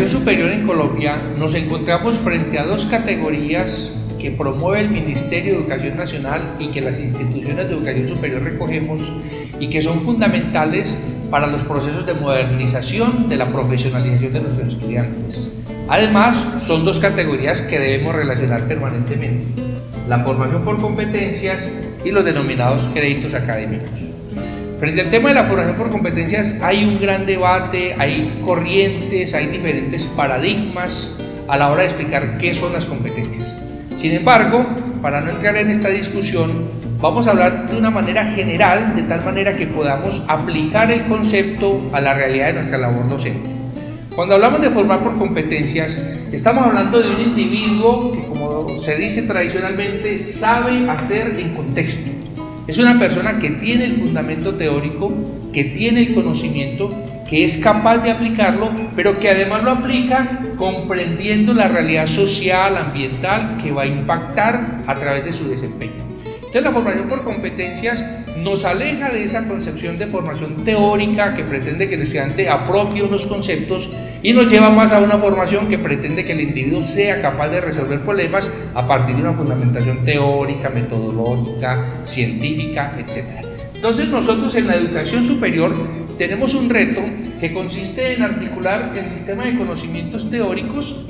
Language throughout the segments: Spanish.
educación superior en Colombia nos encontramos frente a dos categorías que promueve el Ministerio de Educación Nacional y que las instituciones de educación superior recogemos y que son fundamentales para los procesos de modernización de la profesionalización de nuestros estudiantes. Además, son dos categorías que debemos relacionar permanentemente: la formación por competencias y los denominados créditos académicos. Frente al tema de la formación por competencias hay un gran debate, hay corrientes, hay diferentes paradigmas a la hora de explicar qué son las competencias. Sin embargo, para no entrar en esta discusión, vamos a hablar de una manera general, de tal manera que podamos aplicar el concepto a la realidad de nuestra labor docente. Cuando hablamos de formar por competencias, estamos hablando de un individuo que, como se dice tradicionalmente, sabe hacer en contexto. Es una persona que tiene el fundamento teórico, que tiene el conocimiento, que es capaz de aplicarlo, pero que además lo aplica comprendiendo la realidad social, ambiental, que va a impactar a través de su desempeño. Entonces, la formación por competencias nos aleja de esa concepción de formación teórica que pretende que el estudiante apropie unos conceptos y nos lleva más a una formación que pretende que el individuo sea capaz de resolver problemas a partir de una fundamentación teórica, metodológica, científica, etc. Entonces, nosotros en la educación superior tenemos un reto que consiste en articular el sistema de conocimientos teóricos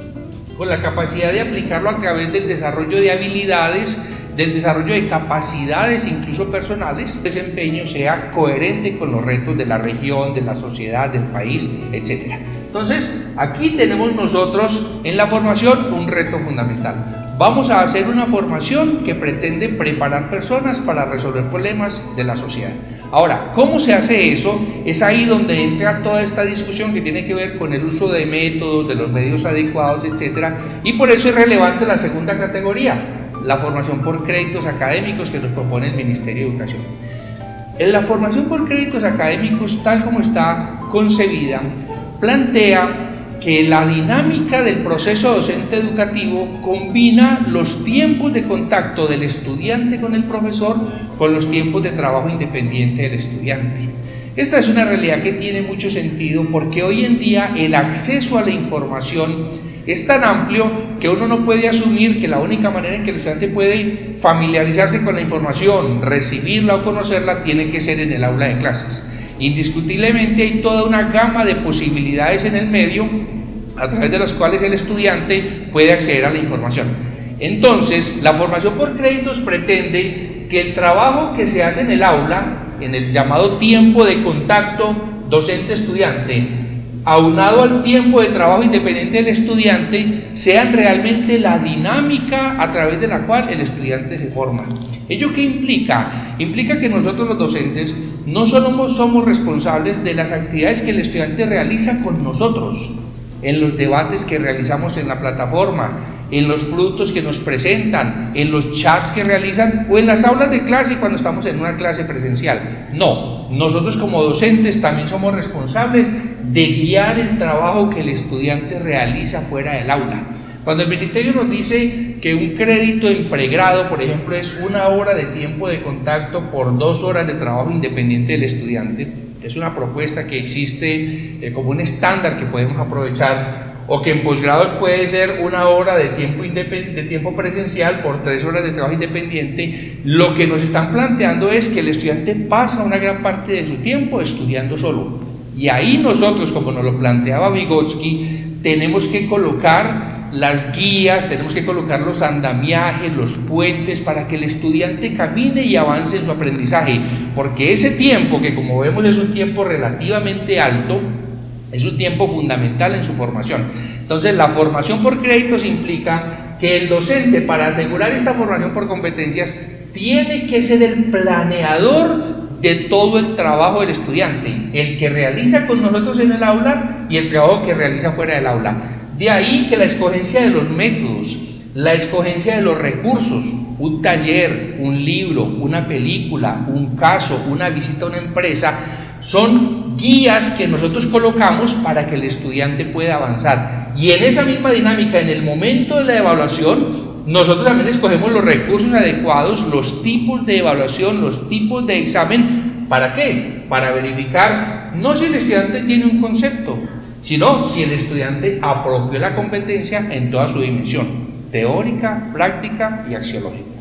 con la capacidad de aplicarlo a través del desarrollo de habilidades, del desarrollo de capacidades incluso personales, el desempeño sea coherente con los retos de la región, de la sociedad, del país, etc. Entonces, aquí tenemos nosotros en la formación un reto fundamental. Vamos a hacer una formación que pretende preparar personas para resolver problemas de la sociedad. Ahora, ¿cómo se hace eso? Es ahí donde entra toda esta discusión que tiene que ver con el uso de métodos, de los medios adecuados, etc. Y por eso es relevante la segunda categoría, la formación por créditos académicos que nos propone el Ministerio de Educación. En la formación por créditos académicos, tal como está concebida, plantea que la dinámica del proceso docente educativo combina los tiempos de contacto del estudiante con el profesor con los tiempos de trabajo independiente del estudiante. Esta es una realidad que tiene mucho sentido porque hoy en día el acceso a la información es tan amplio que uno no puede asumir que la única manera en que el estudiante puede familiarizarse con la información, recibirla o conocerla, tiene que ser en el aula de clases. Indiscutiblemente hay toda una gama de posibilidades en el medio a través de las cuales el estudiante puede acceder a la información. Entonces, la formación por créditos pretende que el trabajo que se hace en el aula, en el llamado tiempo de contacto docente-estudiante, aunado al tiempo de trabajo independiente del estudiante, sean realmente la dinámica a través de la cual el estudiante se forma. ¿Ello qué implica? Implica que nosotros los docentes no solo somos responsables de las actividades que el estudiante realiza con nosotros, en los debates que realizamos en la plataforma, en los frutos que nos presentan, en los chats que realizan o en las aulas de clase cuando estamos en una clase presencial. No, nosotros como docentes también somos responsables de guiar el trabajo que el estudiante realiza fuera del aula. Cuando el Ministerio nos dice que un crédito en pregrado, por ejemplo, es 1 hora de tiempo de contacto por 2 horas de trabajo independiente del estudiante, es una propuesta que existe como un estándar que podemos aprovechar, o que en posgrados puede ser 1 hora de tiempo presencial por 3 horas de trabajo independiente. Lo que nos están planteando es que el estudiante pasa una gran parte de su tiempo estudiando solo. Y ahí nosotros, como nos lo planteaba Vygotsky, tenemos que colocar las guías, tenemos que colocar los andamiajes, los puentes para que el estudiante camine y avance en su aprendizaje, porque ese tiempo, que como vemos es un tiempo relativamente alto, es un tiempo fundamental en su formación. Entonces, la formación por créditos implica que el docente, para asegurar esta formación por competencias, tiene que ser el planeador de todo el trabajo del estudiante, el que realiza con nosotros en el aula y el trabajo que realiza fuera del aula. De ahí que la escogencia de los métodos, la escogencia de los recursos, un taller, un libro, una película, un caso, una visita a una empresa, son guías que nosotros colocamos para que el estudiante pueda avanzar. Y en esa misma dinámica, en el momento de la evaluación, nosotros también escogemos los recursos adecuados, los tipos de evaluación, los tipos de examen. ¿Para qué? Para verificar no si el estudiante tiene un concepto, sino si el estudiante apropió la competencia en toda su dimensión, teórica, práctica y axiológica.